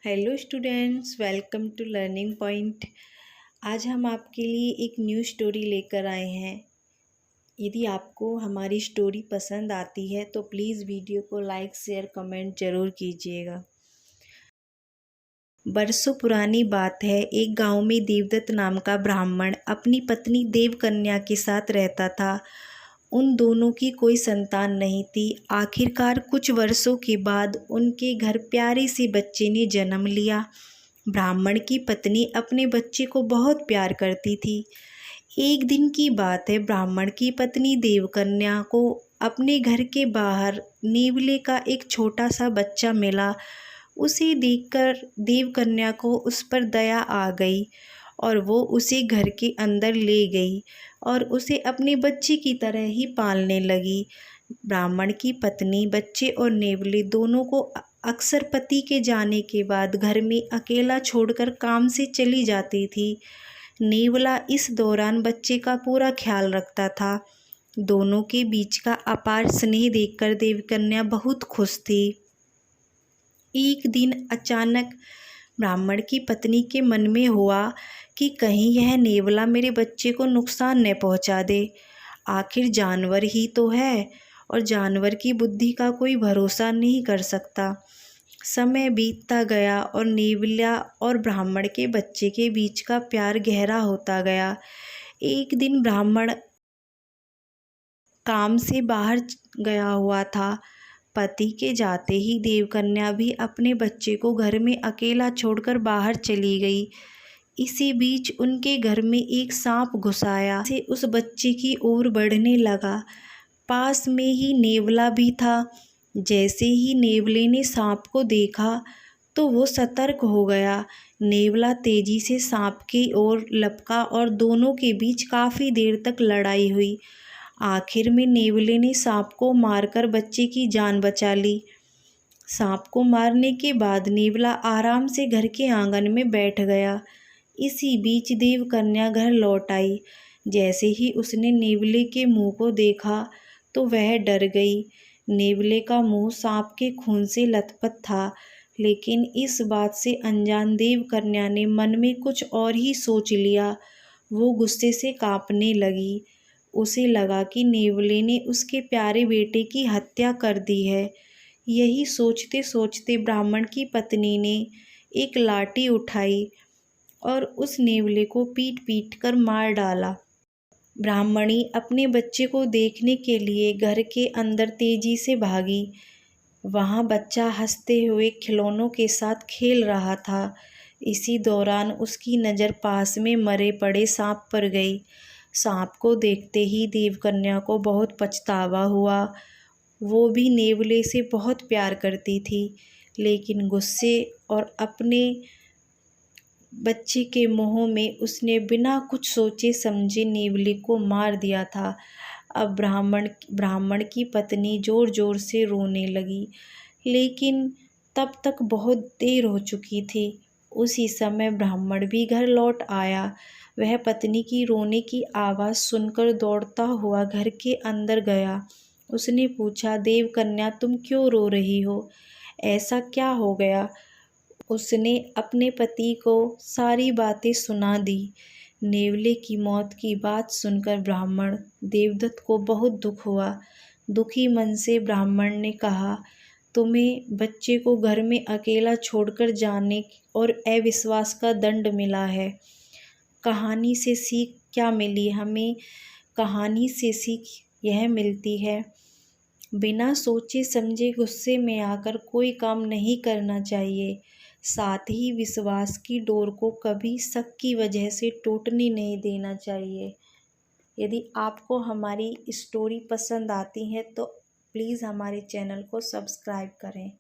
Hello students, welcome to learning point. आज हम आपके लिए एक न्यू स्टोरी लेकर आए हैं। यदि आपको हमारी स्टोरी पसंद आती है तो प्लीज़ वीडियो को लाइक शेयर कमेंट ज़रूर कीजिएगा। बरसों पुरानी बात है, एक गांव में देवदत्त नाम का ब्राह्मण अपनी पत्नी देवकन्या के साथ रहता था। उन दोनों की कोई संतान नहीं थी। आखिरकार कुछ वर्षों के बाद उनके घर प्यारे से बच्चे ने जन्म लिया। ब्राह्मण की पत्नी अपने बच्चे को बहुत प्यार करती थी। एक दिन की बात है, ब्राह्मण की पत्नी देवकन्या को अपने घर के बाहर नेवले का एक छोटा सा बच्चा मिला। उसे देखकर देवकन्या को उस पर दया आ गई और वो उसे घर के अंदर ले गई और उसे अपने बच्चे की तरह ही पालने लगी। ब्राह्मण की पत्नी बच्चे और नेवले दोनों को अक्सर पति के जाने के बाद घर में अकेला छोड़कर काम से चली जाती थी। नेवला इस दौरान बच्चे का पूरा ख्याल रखता था। दोनों के बीच का अपार स्नेह देखकर देवकन्या बहुत खुश थी। एक दिन अचानक ब्राह्मण की पत्नी के मन में हुआ कि कहीं यह नेवला मेरे बच्चे को नुकसान न पहुंचा दे। आखिर जानवर ही तो है और जानवर की बुद्धि का कोई भरोसा नहीं कर सकता। समय बीतता गया और नेवला और ब्राह्मण के बच्चे के बीच का प्यार गहरा होता गया। एक दिन ब्राह्मण काम से बाहर गया हुआ था। पति के जाते ही देवकन्या भी अपने बच्चे को घर में अकेला छोड़कर बाहर चली गई। इसी बीच उनके घर में एक सांप घुस आया से उस बच्चे की ओर बढ़ने लगा। पास में ही नेवला भी था। जैसे ही नेवले ने सांप को देखा तो वो सतर्क हो गया। नेवला तेजी से सांप की ओर लपका और दोनों के बीच काफ़ी देर तक लड़ाई हुई। आखिर में नेवले ने सांप को मारकर बच्चे की जान बचा ली। सांप को मारने के बाद नेवला आराम से घर के आंगन में बैठ गया। इसी बीच देवकन्या घर लौट आई। जैसे ही उसने नेवले के मुंह को देखा तो वह डर गई। नेवले का मुंह सांप के खून से लथपथ था, लेकिन इस बात से अनजान देवकन्या ने मन में कुछ और ही सोच लिया। वो गुस्से से कांपने लगी। उसे लगा कि नेवले ने उसके प्यारे बेटे की हत्या कर दी है। यही सोचते सोचते ब्राह्मण की पत्नी ने एक लाठी उठाई और उस नेवले को पीट पीट कर मार डाला। ब्राह्मणी अपने बच्चे को देखने के लिए घर के अंदर तेजी से भागी। वहाँ बच्चा हंसते हुए खिलौनों के साथ खेल रहा था। इसी दौरान उसकी नज़र पास में मरे पड़े सांप पर गई। सांप को देखते ही देवकन्या को बहुत पछतावा हुआ। वो भी नेवले से बहुत प्यार करती थी, लेकिन गुस्से और अपने बच्चे के मोह में उसने बिना कुछ सोचे समझे नेवले को मार दिया था। अब ब्राह्मण की पत्नी ज़ोर ज़ोर से रोने लगी, लेकिन तब तक बहुत देर हो चुकी थी। उसी समय ब्राह्मण भी घर लौट आया। वह पत्नी की रोने की आवाज़ सुनकर दौड़ता हुआ घर के अंदर गया। उसने पूछा, देवकन्या तुम क्यों रो रही हो? ऐसा क्या हो गया? उसने अपने पति को सारी बातें सुना दी। नेवले की मौत की बात सुनकर ब्राह्मण देवदत्त को बहुत दुख हुआ। दुखी मन से ब्राह्मण ने कहा, तुम्हें बच्चे को घर में अकेला छोड़कर जाने और अविश्वास का दंड मिला है। कहानी से सीख क्या मिली हमें? कहानी से सीख यह मिलती है, बिना सोचे समझे गुस्से में आकर कोई काम नहीं करना चाहिए। साथ ही विश्वास की डोर को कभी शक की वजह से टूटने नहीं देना चाहिए। यदि आपको हमारी स्टोरी पसंद आती है तो प्लीज़ हमारे चैनल को सब्सक्राइब करें।